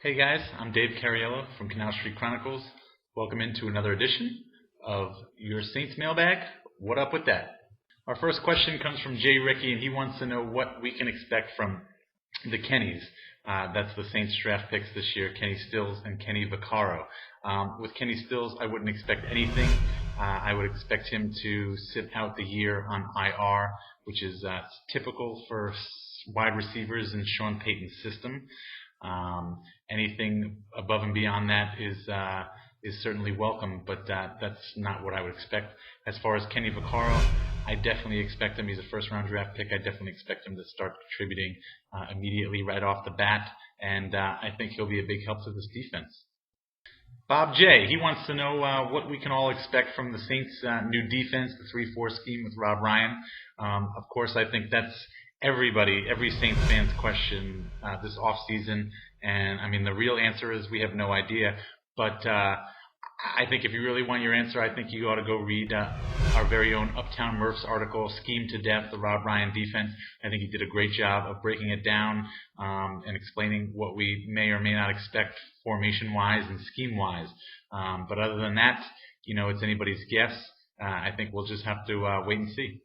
Hey guys, I'm Dave Cariello from Canal Street Chronicles. Welcome into another edition of your Saints Mailbag. What up with that? Our first question comes from Jay Ricky, and he wants to know what we can expect from the Kennys. That's the Saints draft picks this year, Kenny Stills and Kenny Vaccaro. With Kenny Stills, I wouldn't expect anything. I would expect him to sit out the year on IR, which is typical for wide receivers in Sean Payton's system. Anything above and beyond that is certainly welcome, but that's not what I would expect. As far as Kenny Vaccaro, I definitely expect him. He's a first-round draft pick. I definitely expect him to start contributing immediately right off the bat, and I think he'll be a big help to this defense. Bob J., he wants to know what we can all expect from the Saints' new defense, the 3-4 scheme with Rob Ryan. Of course, I think that's every Saints fan's question this offseason, and I mean the real answer is we have no idea. But I think if you really want your answer, I think you ought to go read our very own Uptown Murph's article, Scheme to Death, the Rob Ryan defense. I think he did a great job of breaking it down and explaining what we may or may not expect formation-wise and scheme-wise. But other than that, it's anybody's guess. I think we'll just have to wait and see.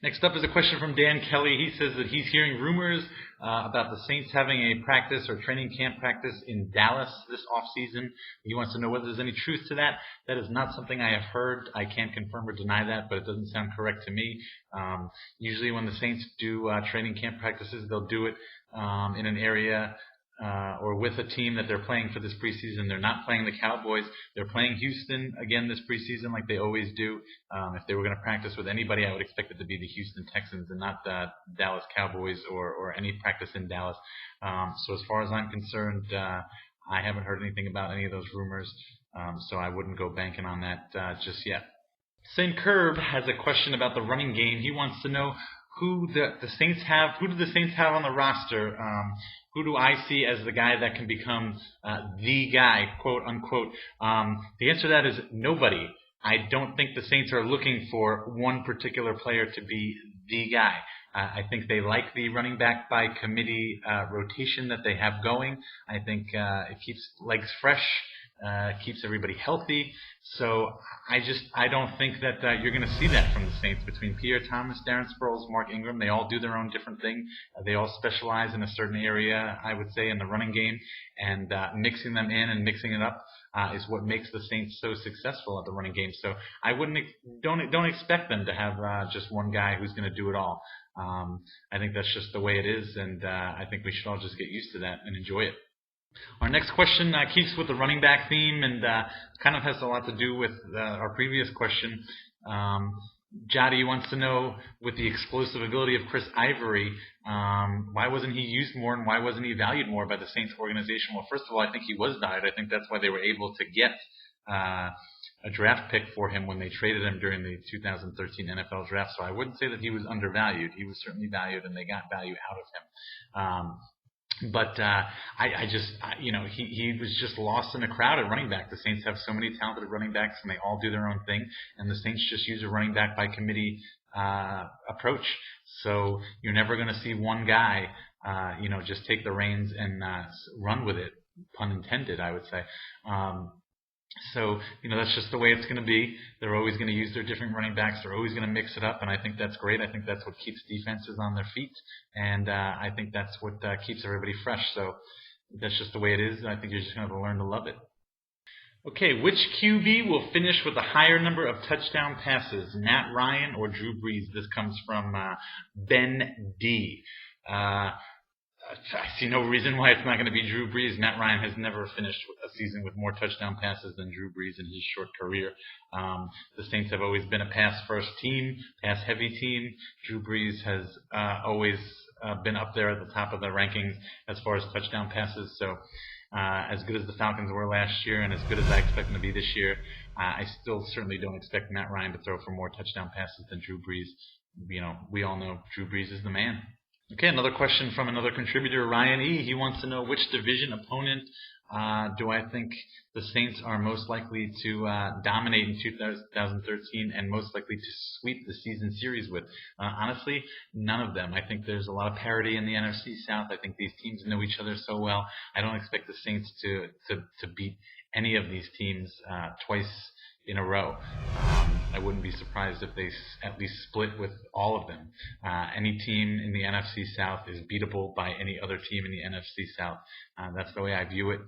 Next up is a question from Dan Kelly. He says that he's hearing rumors about the Saints having a practice or training camp practice in Dallas this offseason. He wants to know whether there's any truth to that. That is not something I have heard. I can't confirm or deny that, but it doesn't sound correct to me. Usually when the Saints do training camp practices, they'll do it in an area or with a team that they're playing for this preseason. They're not playing the Cowboys. They're playing Houston again this preseason like they always do. If they were going to practice with anybody, I would expect it to be the Houston Texans and not the Dallas Cowboys or any practice in Dallas. So as far as I'm concerned, I haven't heard anything about any of those rumors, so I wouldn't go banking on that just yet. St. Curb has a question about the running game. He wants to know who the Saints have. Who do the Saints have on the roster? Who do I see as the guy that can become the guy, quote unquote? The answer to that is nobody. I don't think the Saints are looking for one particular player to be the guy. I think they like the running back by committee rotation that they have going. I think it keeps legs fresh. Keeps everybody healthy. So I don't think that you're going to see that from the Saints between Pierre Thomas, Darren Sproles, Mark Ingram. They all do their own different thing. They all specialize in a certain area, I would say, in the running game, and mixing them in and mixing it up is what makes the Saints so successful at the running game. So I don't expect them to have just one guy who's going to do it all. I think that's just the way it is, and I think we should all just get used to that and enjoy it. Our next question keeps with the running back theme and kind of has a lot to do with our previous question. Jody wants to know, with the explosive ability of Chris Ivory, why wasn't he used more and why wasn't he valued more by the Saints organization? Well, first of all, I think he was valued. I think that's why they were able to get a draft pick for him when they traded him during the 2013 NFL draft. So I wouldn't say that he was undervalued. He was certainly valued, and they got value out of him. But he was just lost in a crowd at running back. The Saints have so many talented running backs, and they all do their own thing. And the Saints just use a running back by committee approach. So you're never going to see one guy, just take the reins and run with it. Pun intended, I would say. So, that's just the way it's going to be. They're always going to use their different running backs. They're always going to mix it up, and I think that's great. I think that's what keeps defenses on their feet, and I think that's what keeps everybody fresh. So that's just the way it is, and I think you're just going to have to learn to love it. Okay, which QB will finish with a higher number of touchdown passes, Matt Ryan or Drew Brees? This comes from Ben D. I see no reason why it's not going to be Drew Brees. Matt Ryan has never finished a season with more touchdown passes than Drew Brees in his short career. The Saints have always been a pass-first team, pass-heavy team. Drew Brees has always been up there at the top of the rankings as far as touchdown passes. So as good as the Falcons were last year and as good as I expect them to be this year, I still certainly don't expect Matt Ryan to throw for more touchdown passes than Drew Brees. We all know Drew Brees is the man. Okay, another question from another contributor, Ryan E. He wants to know which division opponent do I think the Saints are most likely to dominate in 2013 and most likely to sweep the season series with. Honestly, none of them. I think there's a lot of parity in the NFC South. I think these teams know each other so well. I don't expect the Saints to beat any of these teams twice in a row. I wouldn't be surprised if they at least split with all of them. Any team in the NFC South is beatable by any other team in the NFC South. That's the way I view it.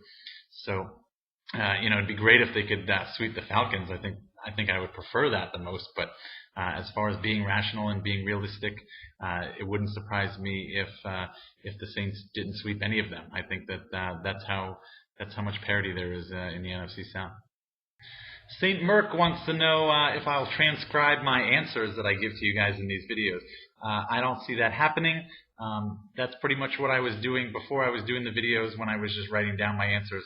So, it'd be great if they could sweep the Falcons. I think I would prefer that the most. But as far as being rational and being realistic, it wouldn't surprise me if the Saints didn't sweep any of them. I think that that's how much parity there is in the NFC South. St. Merck wants to know if I'll transcribe my answers that I give to you guys in these videos. I don't see that happening. That's pretty much what I was doing before I was doing the videos when I was just writing down my answers.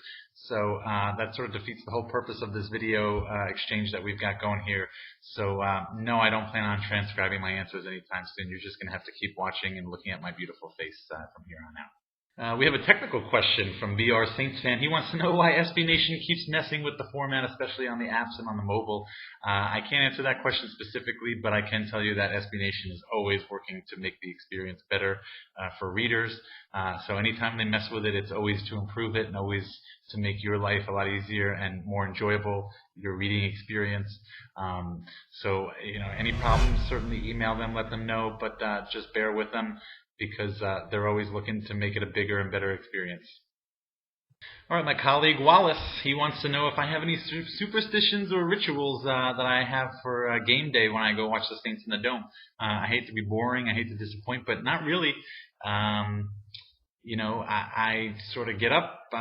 So that sort of defeats the whole purpose of this video exchange that we've got going here. So no, I don't plan on transcribing my answers anytime soon. You're just going to have to keep watching and looking at my beautiful face from here on out. We have a technical question from BR Saints fan. He wants to know why SB Nation keeps messing with the format, especially on the apps and on the mobile. I can't answer that question specifically, but I can tell you that SB Nation is always working to make the experience better for readers. So anytime they mess with it, it's always to improve it and always to make your life a lot easier and more enjoyable, your reading experience. So, any problems, certainly email them, let them know, but just bear with them, because they're always looking to make it a bigger and better experience. All right, my colleague Wallace, he wants to know if I have any superstitions or rituals that I have for game day when I go watch the Saints in the Dome. I hate to be boring, I hate to disappoint, but not really. I sort of get up,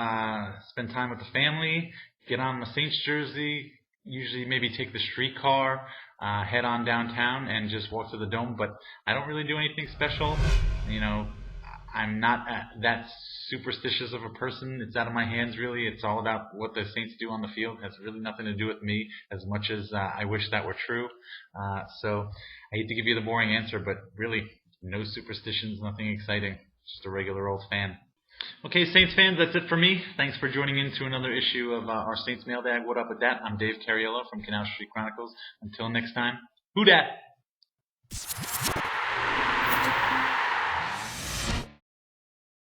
spend time with the family, get on the Saints jersey, usually maybe take the streetcar, head on downtown and just walk to the Dome, but I don't really do anything special. I'm not that superstitious of a person. It's out of my hands, really. It's all about what the Saints do on the field. It has really nothing to do with me, as much as I wish that were true. So I hate to give you the boring answer, but really, no superstitions, nothing exciting. Just a regular old fan. Okay, Saints fans, that's it for me. Thanks for joining in to another issue of our Saints Mailbag. What up with that? I'm Dave Cariello from Canal Street Chronicles. Until next time, who dat?